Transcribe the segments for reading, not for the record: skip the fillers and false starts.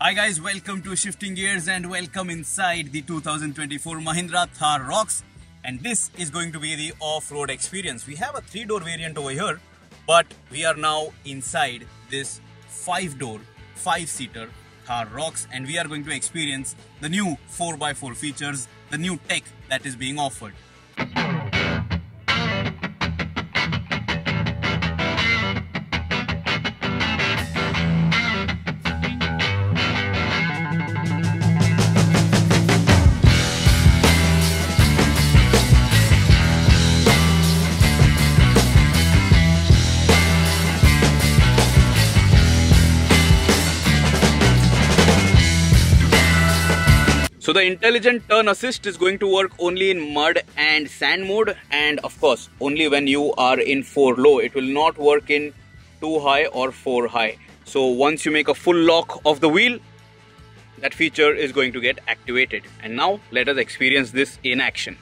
Hi guys, welcome to Shifting Gears and welcome inside the 2024 Mahindra Thar Roxx, and this is going to be the off-road experience. We have a 3-door variant over here, but we are now inside this 5-door, 5-seater Thar Roxx, and we are going to experience the new 4x4 features, the new tech that is being offered. So the intelligent turn assist is going to work only in mud and sand mode, and of course only when you are in 4 low. It will not work in 2 high or 4 high. So once you make a full lock of the wheel, that feature is going to get activated. And now let us experience this in action.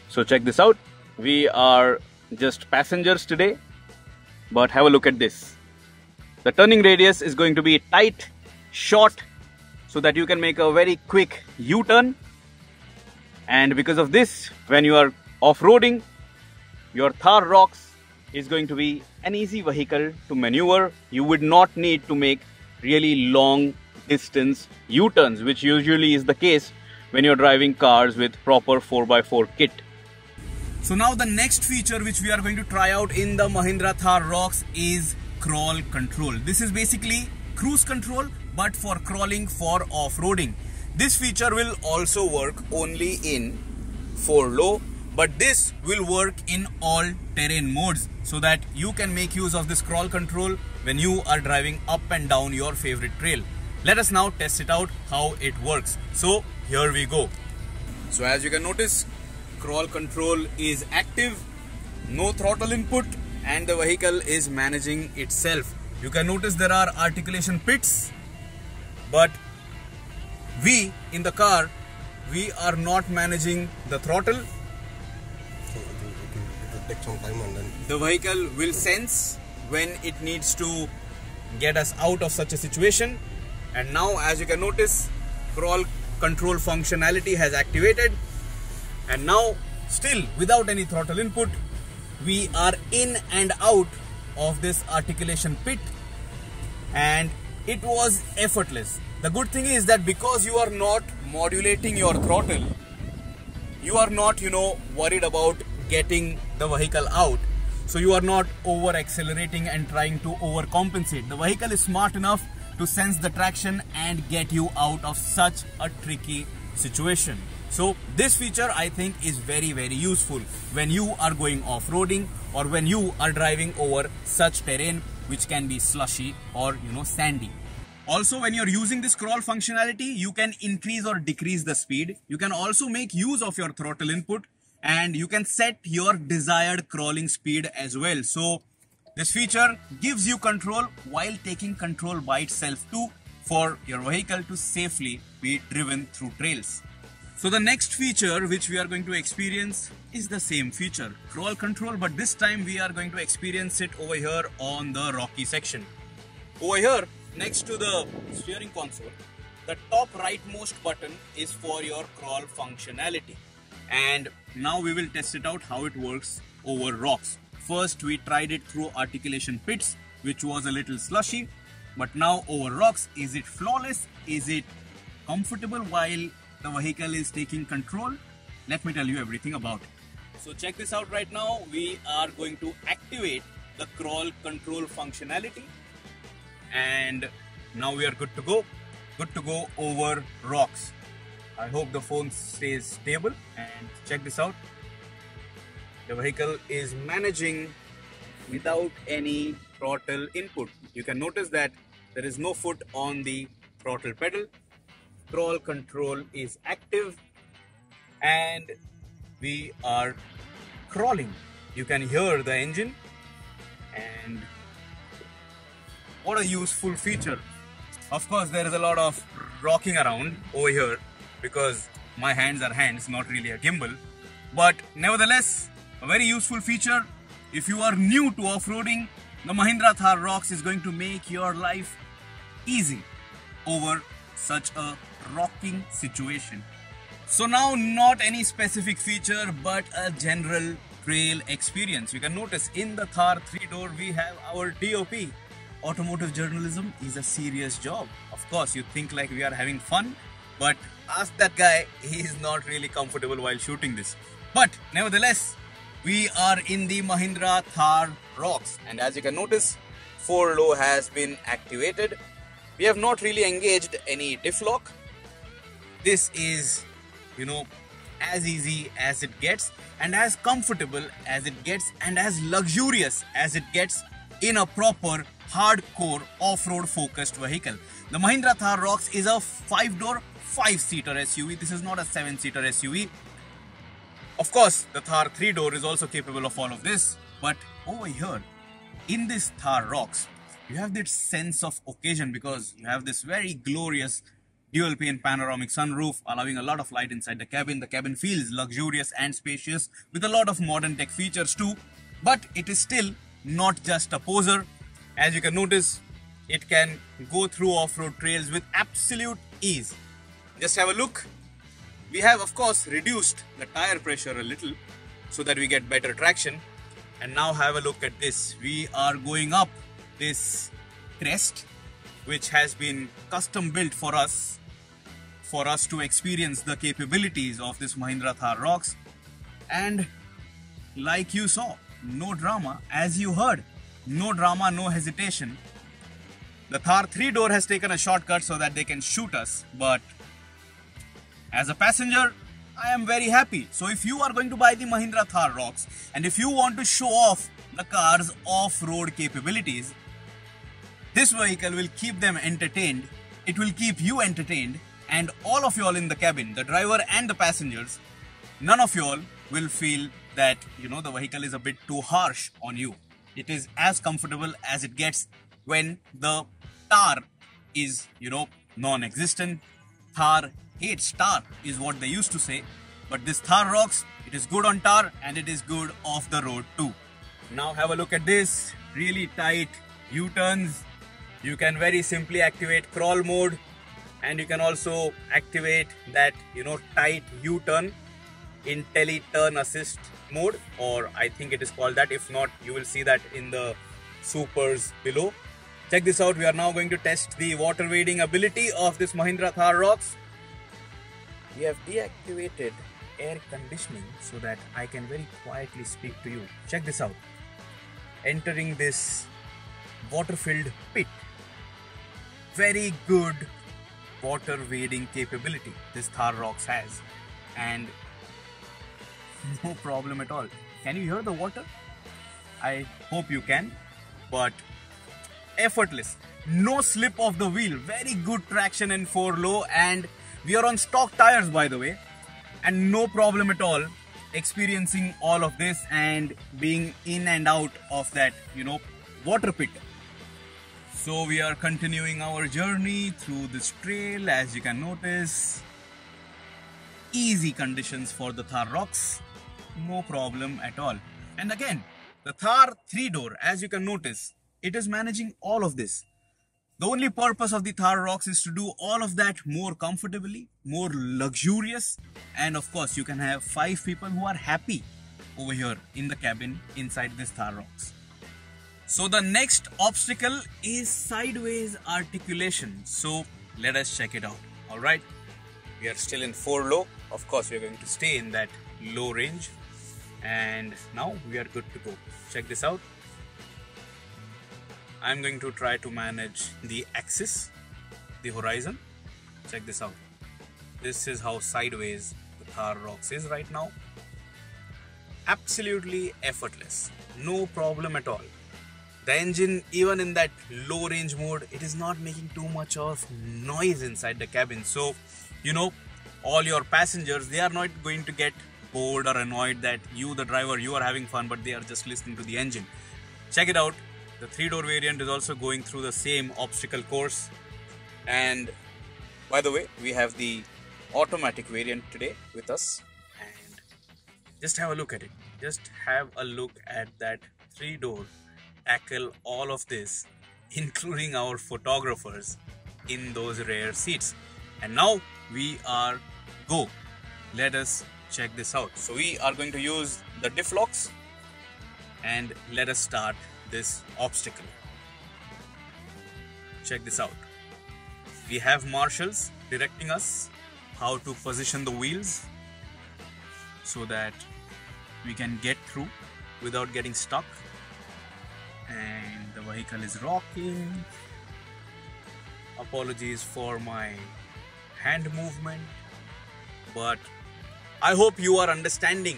So check this out. We are just passengers today, but have a look at this. The turning radius is going to be tight, short, so that you can make a very quick U-turn. And because of this, when you are off-roading, your Thar Roxx is going to be an easy vehicle to maneuver. You would not need to make really long distance U-turns, which usually is the case when you're driving cars with proper 4x4 kit. So now the next feature which we are going to try out in the Mahindra Thar Roxx is crawl control. This is basically cruise control, but for crawling for off-roading. This feature will also work only in 4 low, but this will work in all terrain modes, so that you can make use of this crawl control when you are driving up and down your favorite trail. Let us now test it out how it works. So here we go. So as you can notice, crawl control is active, no throttle input, and the vehicle is managing itself. You can notice there are articulation pits, but we in the car, we are not managing the throttle. So it will take some time, and then the vehicle will sense when it needs to get us out of such a situation. And now as you can notice, crawl control functionality has activated, and now still without any throttle input, we are in and out of this articulation pit, and it was effortless. The good thing is that because you are not modulating your throttle, you are not, worried about getting the vehicle out. So you are not over accelerating and trying to overcompensate. The vehicle is smart enough to sense the traction and get you out of such a tricky situation. So this feature I think is very useful when you are going off-roading or when you are driving over such terrain which can be slushy or sandy. Also, when you're using this crawl functionality, you can increase or decrease the speed. You can also make use of your throttle input, and you can set your desired crawling speed as well. So this feature gives you control while taking control by itself too, for your vehicle to safely be driven through trails. So the next feature which we are going to experience is the same feature, crawl control, but this time we are going to experience it over here on the rocky section. Over here next to the steering console, the top rightmost button is for your crawl functionality. And now we will test it out how it works over rocks. First we tried it through articulation pits, which was a little slushy, but now over rocks, is it flawless? Is it comfortable while the vehicle is taking control? Let me tell you everything about it. So check this out right now. We are going to activate the crawl control functionality, and now we are good to go. Good to go over rocks. I hope the phone stays stable, and check this out. The vehicle is managing without any throttle input. You can notice that there is no foot on the throttle pedal. Crawl control is active, and we are crawling. You can hear the engine, and what a useful feature. Of course, there is a lot of rocking around over here because my hands are hands, not really a gimbal, but nevertheless a very useful feature. If you are new to off-roading, The Mahindra Thar Roxx is going to make your life easy over such a rocking situation. So now, not any specific feature but a general trail experience. You can notice in the Thar 3-door we have our DOP. Automotive journalism is a serious job. Of course, you think like we are having fun, but ask that guy, he is not really comfortable while shooting this. But nevertheless, we are in the Mahindra Thar Roxx, and as you can notice, 4-low has been activated. We have not really engaged any diff lock. This is, as easy as it gets, and as comfortable as it gets, and as luxurious as it gets in a proper hardcore off-road focused vehicle. The Mahindra Thar Roxx is a 5-door, 5-seater SUV. This is not a 7-seater SUV. Of course, the Thar 3-door is also capable of all of this, but over here, in this Thar Roxx, you have this sense of occasion because you have this very glorious dual-pane panoramic sunroof, allowing a lot of light inside the cabin. The cabin feels luxurious and spacious with a lot of modern tech features too, but it is still not just a poser. As you can notice, it can go through off-road trails with absolute ease. Just have a look. We have, of course, reduced the tire pressure a little so that we get better traction. And now have a look at this. We are going up this crest, which has been custom built for us to experience the capabilities of this Mahindra Thar Roxx. And like you saw, no drama, as you heard, no drama, no hesitation. The Thar 3-door has taken a shortcut so that they can shoot us, but as a passenger, I am very happy. So if you are going to buy the Mahindra Thar Roxx, and if you want to show off the car's off-road capabilities, this vehicle will keep them entertained, it will keep you entertained, and all of you all in the cabin, the driver and the passengers, none of you all will feel that, the vehicle is a bit too harsh on you. It is as comfortable as it gets when the tar is, non-existent. Thar hates tar is what they used to say, but this Thar Roxx, it is good on tar and it is good off the road too. Now have a look at this, really tight U-turns. You can very simply activate crawl mode, and you can also activate that tight U-turn in tele turn assist mode, or I think it is called that. If not, you will see that in the supers below. Check this out. We are now going to test the water wading ability of this Mahindra Thar Roxx. We have deactivated air conditioning so that I can very quietly speak to you. Check this out. Entering this water-filled pit. Very good water wading capability this Thar Roxx has, and no problem at all. Can you hear the water? I hope you can, but effortless. No slip of the wheel. Very good traction in 4-low, and we are on stock tires, by the way, and no problem at all experiencing all of this and being in and out of that, water pit. So we are continuing our journey through this trail. As you can notice, easy conditions for the Thar Roxx, no problem at all. And again, the Thar 3-door, as you can notice, it is managing all of this. The only purpose of the Thar Roxx is to do all of that more comfortably, more luxurious, and of course you can have 5 people who are happy over here in the cabin inside this Thar Roxx. So the next obstacle is sideways articulation. So let us check it out. Alright, we are still in 4-low. Of course we are going to stay in that low range, and now we are good to go. Check this out. I'm going to try to manage the axis, the horizon. Check this out. This is how sideways the Thar Roxx is right now. Absolutely effortless, no problem at all. The engine, even in that low range mode, it is not making too much of noise inside the cabin. So, all your passengers, they are not going to get bored or annoyed that you, the driver, you are having fun, but they are just listening to the engine. Check it out. The 3-door variant is also going through the same obstacle course. And by the way, we have the automatic variant today with us. And just have a look at it. Just have a look at that 3-door tackle all of this, including our photographers in those rear seats. And now we are go. Let us check this out. So we are going to use the diff locks and let us start this obstacle. Check this out. We have marshals directing us how to position the wheels so that we can get through without getting stuck. And the vehicle is rocking. Apologies for my hand movement, but I hope you are understanding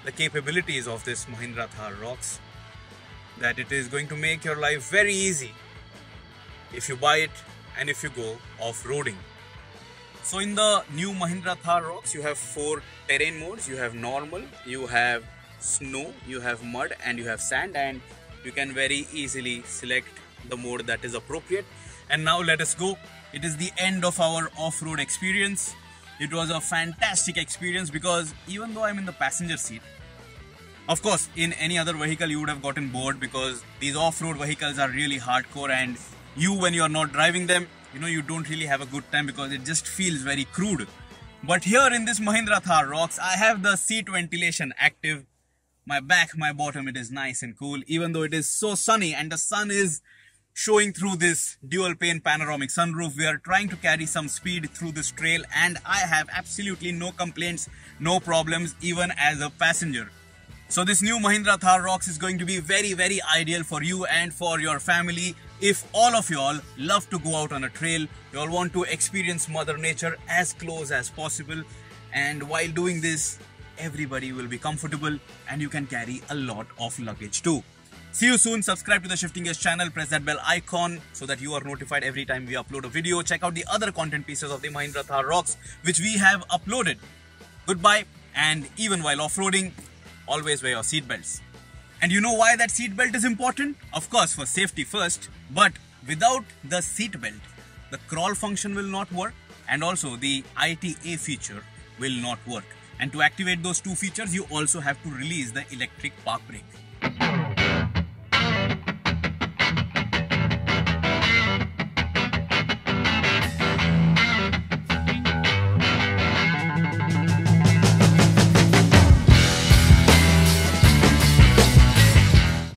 the capabilities of this Mahindra Thar Roxx, that it is going to make your life very easy if you buy it and if you go off-roading. So in the new Mahindra Thar Roxx, you have 4 terrain modes. You have normal, you have snow, you have mud, and you have sand, and you can very easily select the mode that is appropriate. And now let us go. It is the end of our off-road experience. It was a fantastic experience because even though I'm in the passenger seat, of course in any other vehicle you would have gotten bored because these off-road vehicles are really hardcore, and you, when you are not driving them, you don't really have a good time because it just feels very crude. But here in this Mahindra Thar Roxx, I have the seat ventilation active. My back, my bottom, it is nice and cool, even though it is so sunny and the sun is showing through this dual pane panoramic sunroof. We are trying to carry some speed through this trail and I have absolutely no complaints, no problems, even as a passenger. So this new Mahindra Thar Roxx is going to be very, very ideal for you and for your family. If all of y'all love to go out on a trail, you all want to experience Mother Nature as close as possible, and while doing this, everybody will be comfortable and you can carry a lot of luggage too. See you soon. Subscribe to the Shifting Gears channel. Press that bell icon so that you are notified every time we upload a video. Check out the other content pieces of the Mahindra Thar Roxx which we have uploaded. Goodbye, and even while off-roading, always wear your seatbelts. And you know why that seatbelt is important? Of course, for safety first, but without the seatbelt, the crawl function will not work, and also the ITA feature will not work. And to activate those two features, you also have to release the electric park brake.